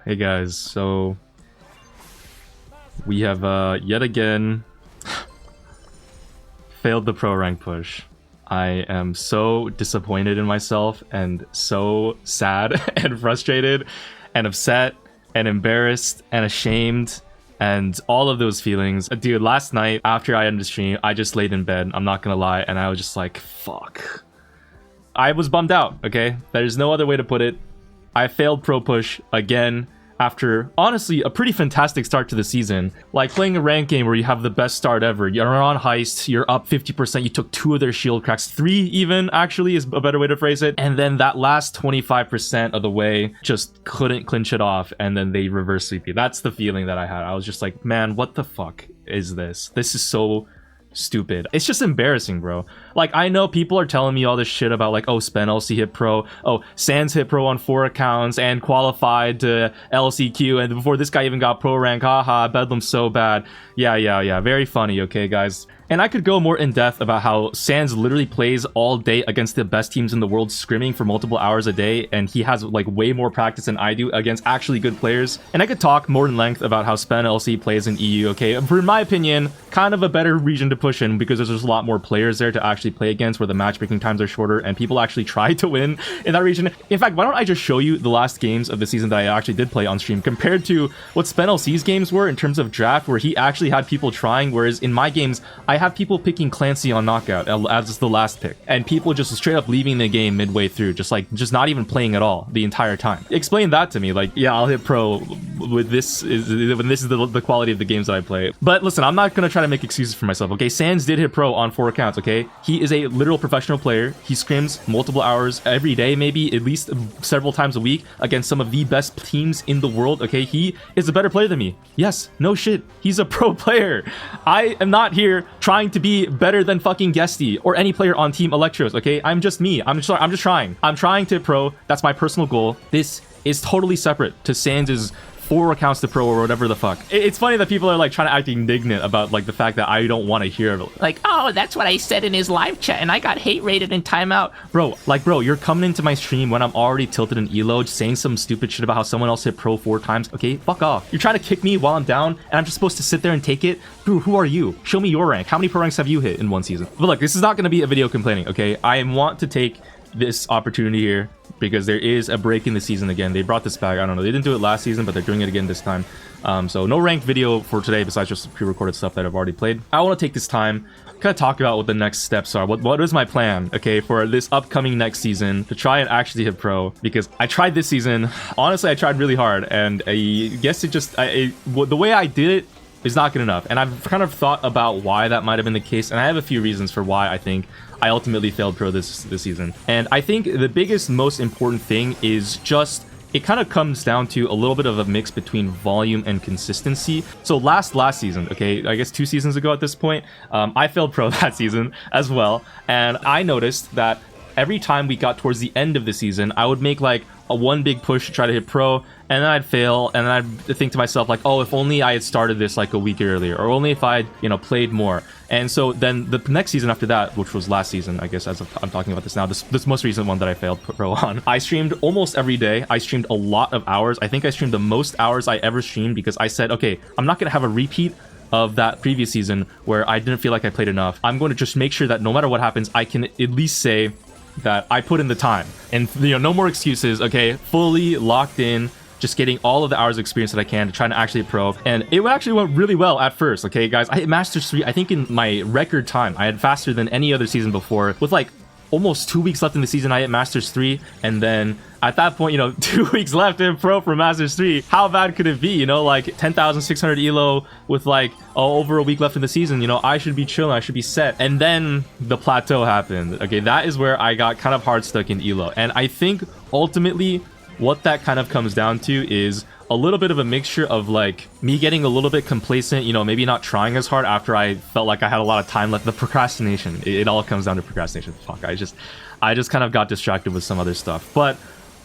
Hey guys, so we have yet again failed the pro rank push. I am so disappointed in myself and so sad and frustrated and upset and embarrassed and ashamed and all of those feelings. Dude, last night after I ended the stream, I just laid in bed, I'm not gonna lie, and I was just like, fuck. I was bummed out, okay? There's no other way to put it. I failed pro push again after, honestly, a pretty fantastic start to the season. Like playing a rank game where you have the best start ever. You're on Heist, you're up 50%, you took 2 of their shield cracks, 3 even, actually, is a better way to phrase it. And then that last 25% of the way, just couldn't clinch it off, and then they reverse sweep you. That's the feeling that I had. I was just like, man, what the fuck is this? This is so stupid. It's just embarrassing, bro. Like, I know people are telling me all this shit about like, oh, Spen LC hit pro, oh, Sans hit pro on 4 accounts and qualified to LCQ, and before this guy even got pro rank, haha, Bedlam's so bad. Yeah, very funny, okay, guys? And I could go more in depth about how Sans literally plays all day against the best teams in the world, scrimming for multiple hours a day, and he has like way more practice than I do against actually good players. And I could talk more in length about how Spen LC plays in EU, okay? For in my opinion, kind of a better region to push in because there's just a lot more players there to actually play against, where the matchmaking times are shorter and people actually try to win in that region. In fact, why don't I just show you the last games of the season that I actually did play on stream compared to what Spen LC's games were in terms of draft, where he actually had people trying, whereas in my games, I have people picking Clancy on knockout as the last pick, and people just straight up leaving the game midway through, just not even playing at all the entire time. Explain that to me. Like, yeah, I'll hit pro with this when this is the quality of the games that I play. But listen, I'm not gonna try to make excuses for myself, okay? Sans did hit pro on 4 accounts, okay? He is a literal professional player. He scrims multiple hours every day, maybe at least several times a week against some of the best teams in the world, okay? He is a better player than me. Yes, no shit, he's a pro player. I am not here trying to be better than fucking Guesty or any player on Team Electros, okay? I'm just me. I'm just trying. I'm trying to pro. That's my personal goal. This is totally separate to Sans' 4 accounts to pro or whatever the fuck. It's funny that people are like trying to act indignant about like the fact that I don't want to hear it. Like, oh, that's what I said in his live chat and I got hate rated in timeout. Bro, you're coming into my stream when I'm already tilted in elo, saying some stupid shit about how someone else hit pro 4 times. Okay, fuck off. You're trying to kick me while I'm down and I'm just supposed to sit there and take it? Bro, who are you? Show me your rank. How many pro ranks have you hit in one season? But look, this is not going to be a video complaining, okay? I want to take this opportunity here because there is a break in the season again. They brought this back. I don't know, they didn't do it last season, but they're doing it again this time. So no ranked video for today besides just pre-recorded stuff that I've already played. I want to take this time, kind of talk about what the next steps are. What is my plan, okay, for this upcoming next season to try and actually hit pro? Because I tried this season, honestly, I tried really hard, and I guess it just the way I did it is not good enough. And I've kind of thought about why that might have been the case, and I have a few reasons for why I think I ultimately failed pro this season. And I think the biggest, most important thing is just, it kind of comes down to a little bit of a mix between volume and consistency. So last season, okay, I guess 2 seasons ago at this point, I failed pro that season as well. And I noticed that every time we got towards the end of the season, I would make like a one big push to try to hit pro, and then I'd fail, and then I'd think to myself like, oh, if only I had started this like a week earlier, or only if I'd, you know, played more. And so then the next season after that, which was last season, I guess, as I'm talking about this now, this most recent one that I failed pro on, I streamed almost every day. I streamed a lot of hours. I think I streamed the most hours I ever streamed because I said, okay, I'm not gonna have a repeat of that previous season where I didn't feel like I played enough. I'm going to just make sure that no matter what happens, I can at least say that I put in the time, and you know, no more excuses, okay? Fully locked in, just getting all of the hours of experience that I can to try to actually pro. And it actually went really well at first, okay, guys? I hit Masters 3, I think in my record time. I had faster than any other season before. With like almost 2 weeks left in the season, I hit Masters 3, and then at that point, you know, 2 weeks left in pro for Masters 3. How bad could it be? You know, like 10,600 elo with like over a week left in the season. You know, I should be chilling, I should be set. And then the plateau happened. Okay, that is where I got kind of hard stuck in elo. And I think ultimately what that kind of comes down to is a little bit of a mixture of like me getting a little bit complacent, you know, maybe not trying as hard after I felt like I had a lot of time left. The procrastination, it all comes down to procrastination. Fuck, I just kind of got distracted with some other stuff. But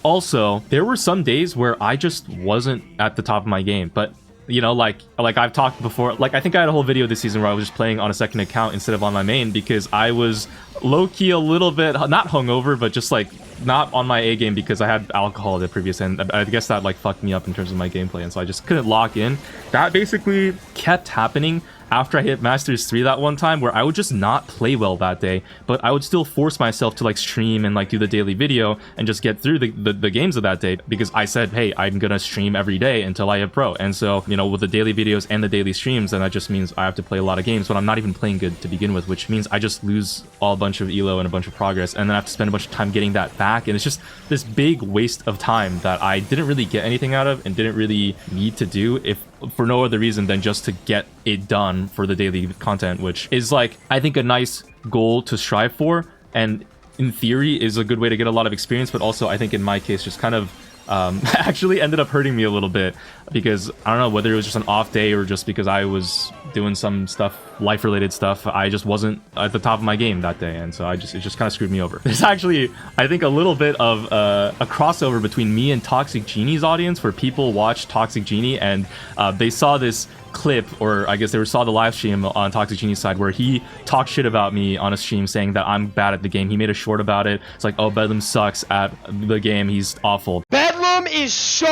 also, there were some days where I just wasn't at the top of my game. But you know, like I've talked before, like I think I had a whole video this season where I was just playing on a second account instead of on my main because I was low-key a little bit, not hungover, but just like not on my A game because I had alcohol the previous end. I guess that like fucked me up in terms of my gameplay, and so I just couldn't lock in. That basically kept happening after I hit Masters 3 that one time, where I would just not play well that day, but I would still force myself to like stream and like do the daily video and just get through the games of that day, because I said, hey, I'm gonna stream every day until I hit pro. And so, you know, with the daily videos and the daily streams, then that just means I have to play a lot of games, but I'm not even playing good to begin with, which means I just lose a bunch of elo and a bunch of progress, and then I have to spend a bunch of time getting that back, and it's just this big waste of time that I didn't really get anything out of and didn't really need to do, if for no other reason than just to get it done for the daily content, which is like, I think, a nice goal to strive for, and in theory is a good way to get a lot of experience, but also I think in my case just kind of actually ended up hurting me a little bit, because I don't know whether it was just an off day or just because I was doing some stuff, life related stuff. I just wasn't at the top of my game that day, and so it just kind of screwed me over. There's actually, I think, a little bit of a crossover between me and Toxic Genie's audience, where people watch Toxic Genie and they saw this clip, or I guess they saw the live stream on Toxic Genie's side where he talked shit about me on a stream, saying that I'm bad at the game. He made a short about it. It's like, oh, Bedlam sucks at the game, he's awful. Bedlam is so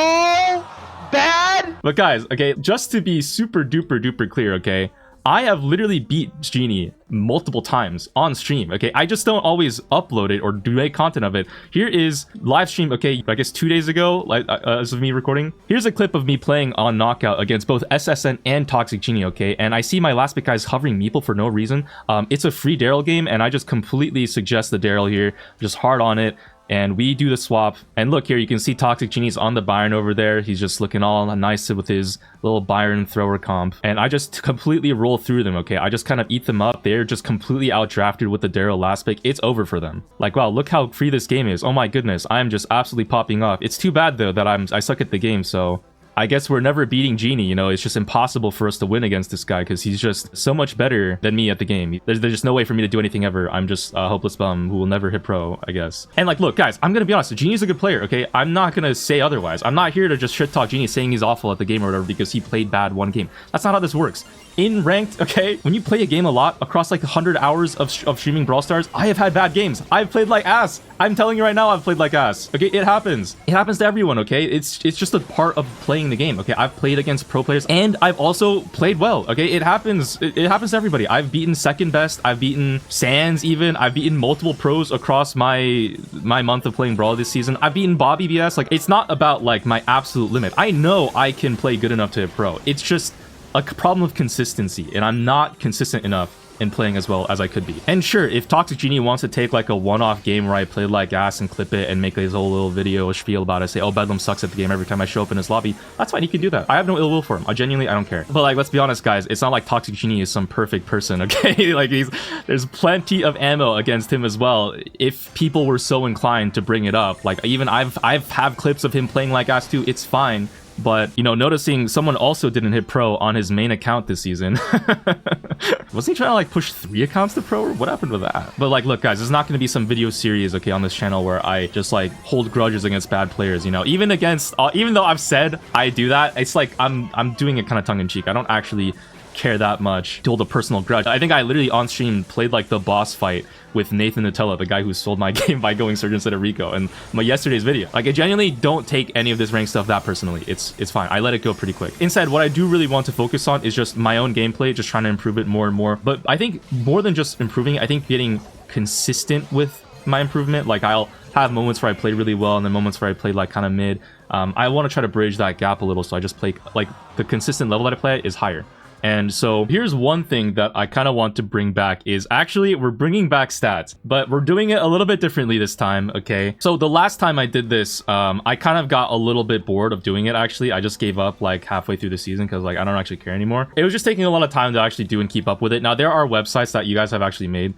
bad. But guys, okay, just to be super duper clear, okay, I have literally beat Genie multiple times on stream, okay? I just don't always upload it or do make content of it. Here is live stream, okay, I guess 2 days ago, like as of me recording. Here's a clip of me playing on Knockout against both SSN and Toxic Genie, okay? And I see my last pick guys hovering Meeple for no reason. It's a free Daryl game, and I just completely suggest the Daryl here, just hard on it. And we do the swap, and look here, you can see Toxic Genie's on the Byron over there. He's just looking all nice with his little Byron thrower comp, and I just completely roll through them, okay? I just kind of eat them up. They're just completely outdrafted with the Daryl last pick. It's over for them. Like, wow, look how free this game is. Oh my goodness, I'm just absolutely popping off. It's too bad though that I suck at the game, so I guess we're never beating Genie, you know? It's just impossible for us to win against this guy because he's just so much better than me at the game. There's just no way for me to do anything ever. I'm just a hopeless bum who will never hit pro, I guess. And like, look, guys, I'm gonna be honest. Genie's a good player, okay? I'm not gonna say otherwise. I'm not here to just shit talk Genie saying he's awful at the game or whatever because he played bad one game. That's not how this works. In ranked, okay, when you play a game a lot across like 100 hours of streaming Brawl Stars, I have had bad games. I've played like ass. I'm telling you right now, I've played like ass. Okay, it happens. It happens to everyone, okay? It's just a part of playing the game, okay? I've played against pro players and I've also played well, okay? It happens. It happens to everybody. I've beaten second best. I've beaten Sans even. I've beaten multiple pros across my month of playing Brawl this season. I've beaten Bobby BS. Like, it's not about like my absolute limit. I know I can play good enough to hit pro. It's just a problem of consistency, and I'm not consistent enough in playing as well as I could be. And sure, if Toxic Genie wants to take like a one-off game where I played like ass and clip it and make his whole little video, a spiel about it, say, oh, Bedlam sucks at the game every time I show up in his lobby, that's fine, he can do that. I have no ill will for him. I don't care. But like, let's be honest, guys, it's not like Toxic Genie is some perfect person, okay? Like, there's plenty of ammo against him as well, if people were so inclined to bring it up. Like, even I've have clips of him playing like ass too, it's fine. But, you know, noticing someone also didn't hit pro on his main account this season. Wasn't he trying to, like, push 3 accounts to pro? What happened with that? But, like, look, guys, there's not going to be some video series, okay, on this channel where I just, like, hold grudges against bad players, you know? Even though I've said I do that, it's like I'm doing it kind of tongue-in-cheek. I don't actually care that much to hold a personal grudge. I think I literally on stream played like the boss fight with Nathan Nutella, the guy who sold my game by going Surge instead of Rico, and my yesterday's video. Like, I genuinely don't take any of this rank stuff that personally. It's fine. I let it go pretty quick. Instead, what I do really want to focus on is just my own gameplay, just trying to improve it more and more. But I think more than just improving, I think getting consistent with my improvement. Like, I'll have moments where I played really well and then moments where I played like kind of mid. I want to try to bridge that gap a little, so I just play like the consistent level that I play at is higher. And so here's one thing that I kind of want to bring back is actually we're bringing back stats, but we're doing it a little bit differently this time, okay? So the last time I did this, I kind of got a little bit bored of doing it, actually. I just gave up like halfway through the season because like I don't actually care anymore. It was just taking a lot of time to actually do and keep up with it. Now, there are websites that you guys have actually made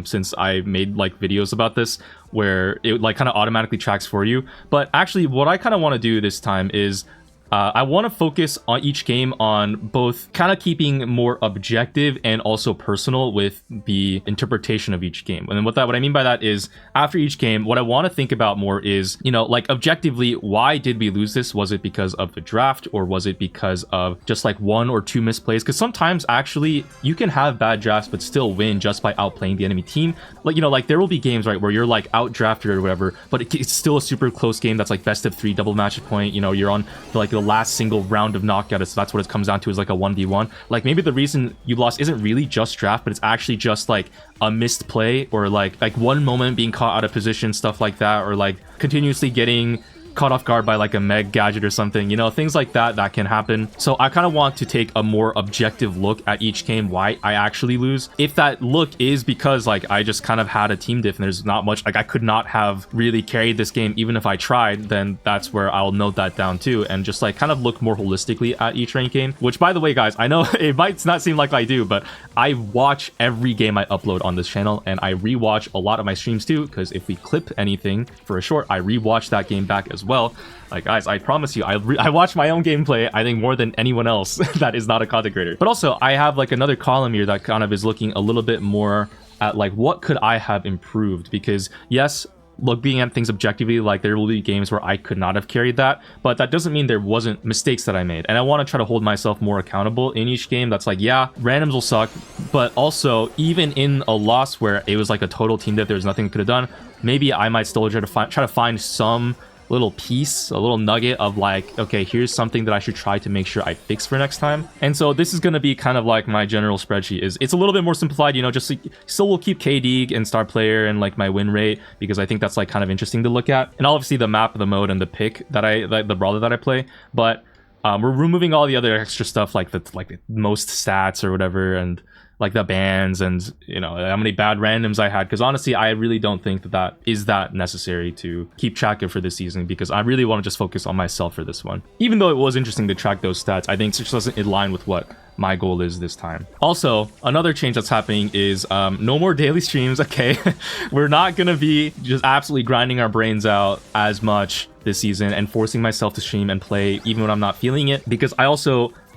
since I made like videos about this where it like kind of automatically tracks for you. But actually what I kind of want to do this time is I want to focus on each game on both kind of keeping more objective and also personal with the interpretation of each game. And what I mean by that is after each game, what I want to think about more is, you know, like objectively, why did we lose this? Was it because of the draft, or was it because of just like 1 or 2 misplays? Because sometimes actually you can have bad drafts but still win just by outplaying the enemy team. Like, you know, like there will be games, right, where you're like out drafted or whatever, but it's still a super close game that's like best of 3 double match point. You know, you're on the last single round of knockout, so that's what it comes down to, is like a 1v1. Like maybe the reason you lost isn't really just draft, but it's actually just like a missed play, or like one moment being caught out of position, stuff like that, or like continuously getting caught off guard by like a meg gadget or something, you know, things like that can happen. So I kind of want to take a more objective look at each game, why I actually lose. If that look is because like I just kind of had a team diff and there's not much, like I could not have really carried this game even if I tried, then that's where I'll note that down too, and just like kind of look more holistically at each ranked game. Which, by the way, guys, I know it might not seem like I do, but I watch every game I upload on this channel, and I rewatch a lot of my streams too, because if we clip anything for a short, I rewatch that game back as well. Like, guys, I promise you, I watch my own gameplay, I think, more than anyone else that is not a content creator. But also, I have like another column here that kind of is looking a little bit more at like what could I have improved, because yes, looking at things objectively, like there will be games where I could not have carried that, but that doesn't mean there wasn't mistakes that I made. And I want to try to hold myself more accountable in each game. That's like, yeah, randoms will suck, but also even in a loss where it was like a total team that there's nothing I could have done, maybe I might still try to find some little piece, a little nugget of like, okay, here's something that I should try to make sure I fix for next time. And so this is going to be kind of like my general spreadsheet. It's a little bit more simplified, you know, just like, still will keep KD and star player and like my win rate, because I think that's like kind of interesting to look at, and obviously the map, the mode, and the pick that the brawler that I play. But we're removing all the other extra stuff like the most stats or whatever, and like the bans, and you know how many bad randoms I had, because honestly I really don't think that is that necessary to keep track of for this season, because I really want to just focus on myself for this one. Even though it was interesting to track those stats, I think it just doesn't align with what my goal is this time. Also, another change that's happening is no more daily streams. Okay, we're not gonna be just absolutely grinding our brains out as much this season and forcing myself to stream and play even when I'm not feeling it, because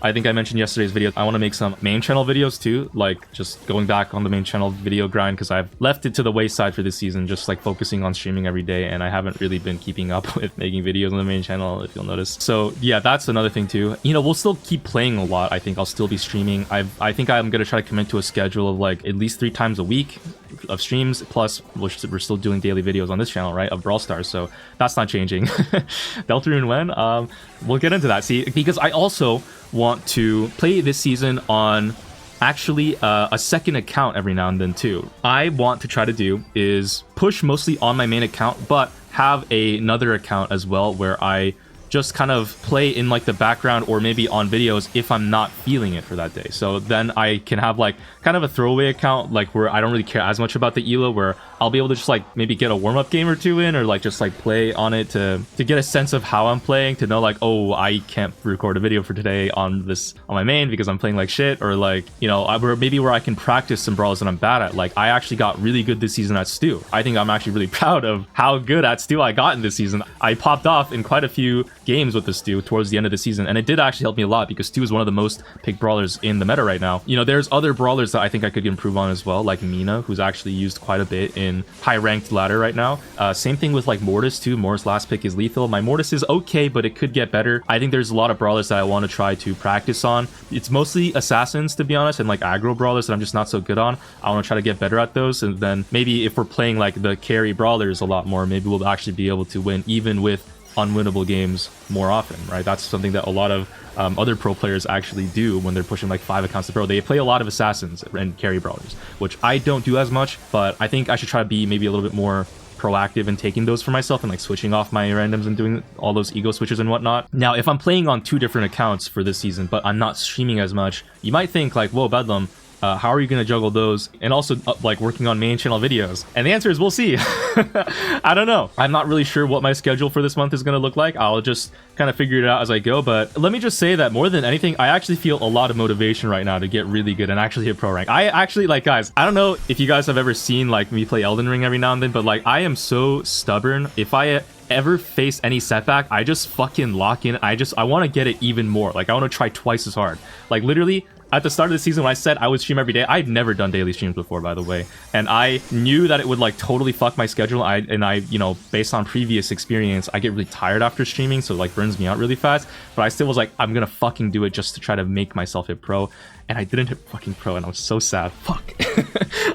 I think I mentioned yesterday's video, I want to make some main channel videos too, like just going back on the main channel video grind, because I've left it to the wayside for this season, just like focusing on streaming every day, and I haven't really been keeping up with making videos on the main channel, if you'll notice. So yeah, that's another thing too. You know, we'll still keep playing a lot. I think I'll still be streaming. I think I'm going to try to commit to a schedule of like at least 3 times a week of streams, plus we're still doing daily videos on this channel, right, of Brawl Stars, so that's not changing. Deltarune when we'll get into that. See, because I also want to play this season on actually a second account every now and then too. I want to try to do is push mostly on my main account, but have another account as well where I just kind of play in like the background, or maybe on videos if I'm not feeling it for that day. So then I can have like kind of a throwaway account, like where I don't really care as much about the elo, where I'll be able to just like maybe get a warm-up game or 2 in, or like just like play on it to get a sense of how I'm playing, to know like, oh, I can't record a video for today on my main because I'm playing like shit, or like, you know, where I can practice some brawls that I'm bad at. Like I actually got really good this season at Stu. I think I'm actually really proud of how good at Stu I got in this season. I popped off in quite a few games with the Stu towards the end of the season, and it did actually help me a lot, because Stu is one of the most picked brawlers in the meta right now. You know, there's other brawlers that I think I could improve on as well, like Mina, who's actually used quite a bit in high ranked ladder right now. Same thing with like Mortis too. Mortis last pick is lethal. My Mortis is okay, but it could get better. I think there's a lot of brawlers that I want to try to practice on. It's mostly assassins, to be honest, and like aggro brawlers that I'm just not so good on. I want to try to get better at those, and then maybe if we're playing like the carry brawlers a lot more, maybe we'll actually be able to win even with unwinnable games more often, right? That's something that a lot of other pro players actually do when they're pushing like 5 accounts to pro. They play a lot of assassins and carry brawlers, which I don't do as much, but I think I should try to be maybe a little bit more proactive in taking those for myself and like switching off my randoms and doing all those ego switches and whatnot. Now, if I'm playing on 2 different accounts for this season, but I'm not streaming as much, you might think like, whoa, Bedlam, How are you going to juggle those and also like working on main channel videos? And the answer is we'll see. I don't know. I'm not really sure what my schedule for this month is going to look like. I'll just kind of figure it out as I go. But let me just say that more than anything, I actually feel a lot of motivation right now to get really good and actually hit pro rank. I actually, like, guys, I don't know if you guys have ever seen like me play Elden Ring every now and then, but like I am so stubborn. If I ever face any setback, I just fucking lock in. I want to get it even more. Like I want to try twice as hard. Like literally at the start of the season when I said I would stream every day, I'd never done daily streams before, by the way. And I knew that it would like totally fuck my schedule. I, you know, based on previous experience, I get really tired after streaming, so it like burns me out really fast. But I still was like, I'm gonna fucking do it just to try to make myself hit pro. And I didn't hit fucking pro, and I was so sad. Fuck.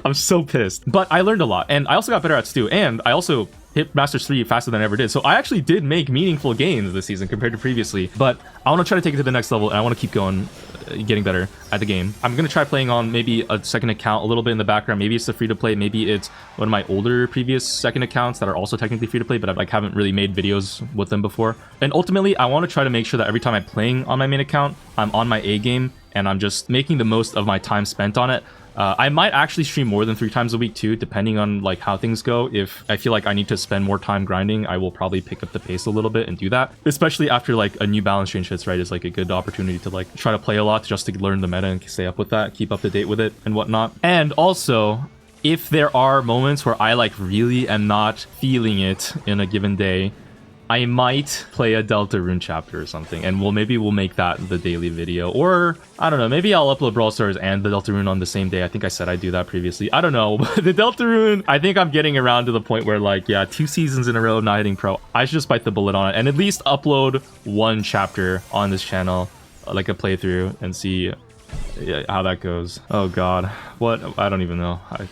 I'm so pissed. But I learned a lot, and I also got better at Stu, and I also hit Masters 3 faster than I ever did. So I actually did make meaningful gains this season compared to previously. But I want to try to take it to the next level, and I want to keep going, getting better at the game. I'm going to try playing on maybe a second account a little bit in the background. Maybe it's the free-to-play. Maybe it's one of my older previous second accounts that are also technically free-to-play, but I like haven't really made videos with them before. And ultimately, I want to try to make sure that every time I'm playing on my main account, I'm on my A game, and I'm just making the most of my time spent on it. I might actually stream more than 3 times a week too, depending on like how things go. If I feel like I need to spend more time grinding, I will probably pick up the pace a little bit and do that. Especially after like a new balance change hits, right? It's like a good opportunity to like try to play a lot just to learn the meta and stay up with that, keep up to date with it and whatnot. And also, if there are moments where I like really am not feeling it in a given day, I might play a Deltarune chapter or something, and maybe we'll make that the daily video. Or, I don't know, maybe I'll upload Brawl Stars and the Deltarune on the same day. I think I said I'd do that previously. I don't know, but the Deltarune, I think I'm getting around to the point where, like, yeah, 2 seasons in a row not hitting pro. I should just bite the bullet on it and at least upload 1 chapter on this channel, like a playthrough, and see how that goes. Oh god, what? I don't even know. I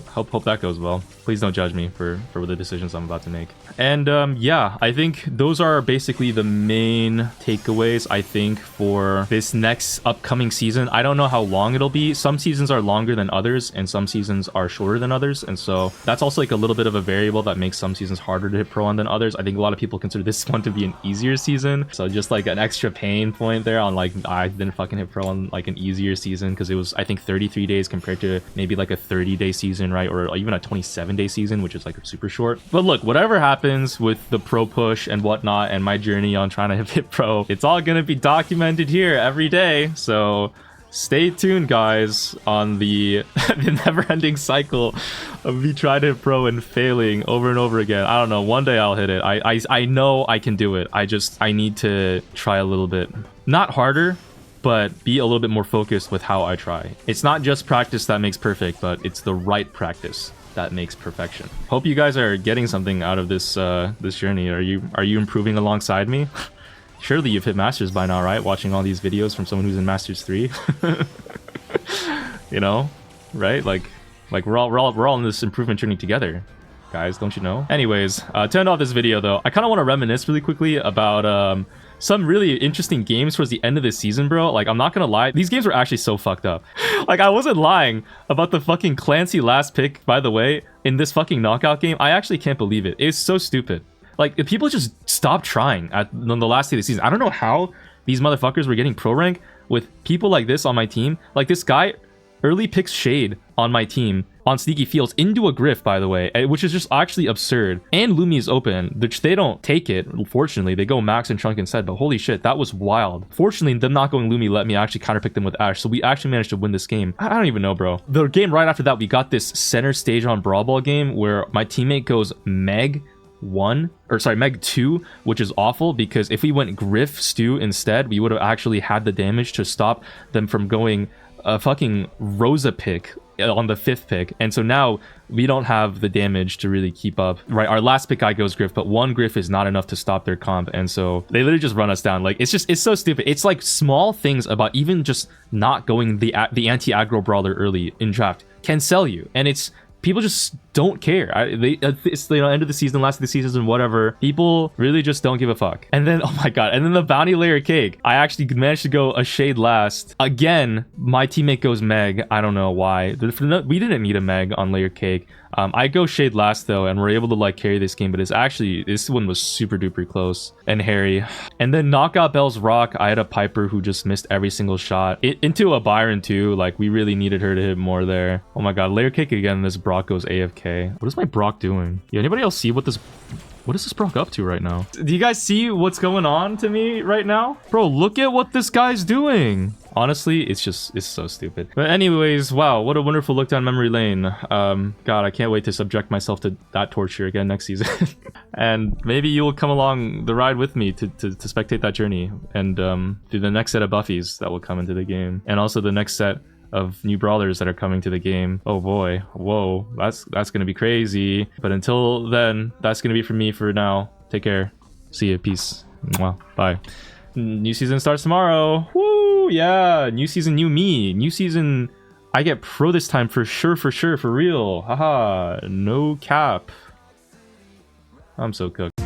hope that goes well. Please don't judge me for the decisions I'm about to make. And yeah, I think those are basically the main takeaways, I think, for this next upcoming season. I don't know how long it'll be. Some seasons are longer than others, and some seasons are shorter than others. And so that's also like a little bit of a variable that makes some seasons harder to hit pro on than others. I think a lot of people consider this one to be an easier season. So just like an extra pain point there on like, I didn't fucking hit pro on like an easier season because it was, I think, 33 days compared to maybe like a 30-day season, right? Or even a 27-day season, which is like super short. But look, whatever happens with the pro push and whatnot and my journey on trying to hit pro, it's all gonna be documented here every day. So stay tuned, guys, on the never-ending cycle of me trying to hit pro and failing over and over again. I don't know, one day I'll hit it. I know I can do it. I need to try a little bit, not harder, but be a little bit more focused with how I try. It's not just practice that makes perfect, but it's the right practice that makes perfection. Hope you guys are getting something out of this this journey. Are you improving alongside me? Surely you've hit Masters by now, right? Watching all these videos from someone who's in Masters 3. You know, right? Like we're all in this improvement journey together, guys, don't you know? Anyways, to end off this video though, I kind of want to reminisce really quickly about some really interesting games towards the end of this season, bro. Like, I'm not gonna lie, these games were actually so fucked up. Like, I wasn't lying about the fucking Clancy last pick, by the way, in this fucking knockout game. I actually can't believe it. It's so stupid. Like, if people just stopped trying on the last day of the season. I don't know how these motherfuckers were getting pro rank with people like this on my team. Like, this guy early picks Shade on my team on Sneaky Fields into a Griff, by the way, which is just actually absurd. And Lumi is open, which they don't take it. Fortunately, they go Max and Chunk instead, but holy shit, that was wild. Fortunately, them not going Lumi let me actually counterpick them with Ashe, so we actually managed to win this game. I don't even know, bro. The game right after that, we got this center stage on Brawl Ball game where my teammate goes Meg 2, which is awful because if we went Griff Stu instead, we would have actually had the damage to stop them from going a fucking Rosa pick on the 5th pick, and so now we don't have the damage to really keep up, right? Our last pick guy goes Griff, but 1 Griff is not enough to stop their comp, and so they literally just run us down. Like, it's so stupid. It's like small things about even just not going the anti-aggro brawler early in draft can sell you, and it's people just don't care. It's the end of the season, last of the season, whatever. People really just don't give a fuck. And then, oh my god, and then the bounty layer cake. I actually managed to go a shade last. Again, my teammate goes Meg. I don't know why. We didn't need a Meg on layer cake. I go shade last though, and we're able to like carry this game, but it's actually, this one was super duper close. And Harry. And then knockout Bell's rock, I had a Piper who just missed every single shot. Into a Byron too, like we really needed her to hit more there. Oh my god, layer cake again, this Brock goes AFK. What is my Brock doing? Yeah, anybody else see what is this Brock up to right now? Do you guys see what's going on to me right now? Bro, look at what this guy's doing. Honestly, it's so stupid. But anyways, wow, what a wonderful look down memory lane. God, I can't wait to subject myself to that torture again next season. And maybe you will come along the ride with me to spectate that journey. And through the next set of buffies that will come into the game. And also the next set of new brawlers that are coming to the game. Oh boy, whoa, that's gonna be crazy. But until then, that's gonna be for me for now. Take care. See ya. Peace. Mwah. Bye. New season starts tomorrow. Woo! Yeah, new season, new me. New season, I get pro this time for sure, for real. Haha, no cap. I'm so cooked.